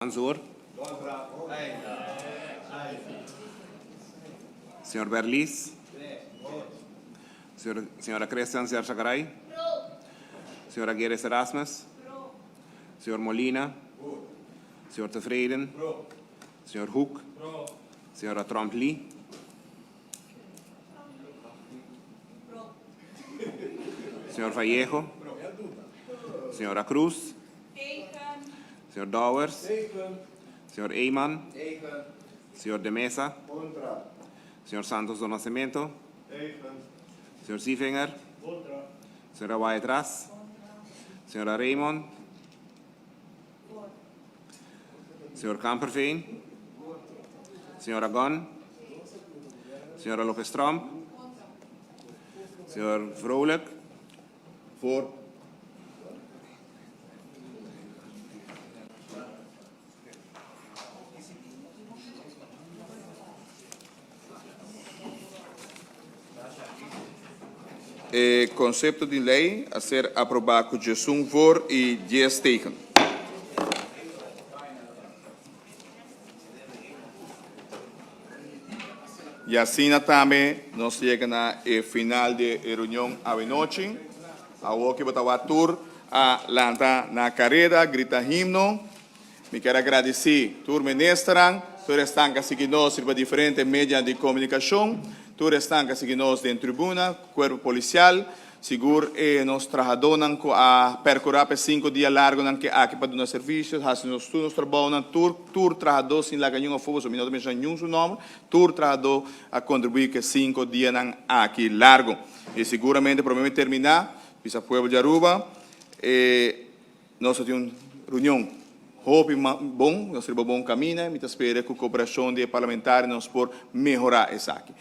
Mansour. Senhor Berlis. Senhora Christian Zakaray. Senhora Geres Erasmus. Senhor Molina. Senhor Tevreden. Senhor Hoek. Senhora Trump Lee. Senhor Vallejo. Senhora Cruz. Senhor Dowers. Senhor Eyman. Senhor De Mesa. Senhor Santos do Nascimento. Senhor Siefinger. Senhora Waitras. Senhora Raymond. Senhor Kamperveen. Senhora Gunn. Senhora Lopez Trump. Senhor Vrolijk. Voor. Concepto de lei a ser aprovado com 11 voor e 10 tegen. E assim também nós chegamos ao final da reunião à noite. A que botar tour a lançar na carreira, grita himno. Me quero agradecer tour ministran, tour estão que nós para diferentes mídias de comunicação. Tour estão que nós em tribuna, corpo policial, seguro nós trabalhamos a percorrer por 5 dias largos que aqui para dar serviços, fazemos nós trabalhamos tour trabalhou sem lá ganhar fogo, so não menciono nenhum nome, tour trabalhou a contribuir que 5 dias aqui largo. E seguramente para mim terminar, pisa pueblo de Aruba, nós temos reunião hope bom, nós temos bom caminho, me espero que a cooperação de parlamentares nos por melhorar isso aqui.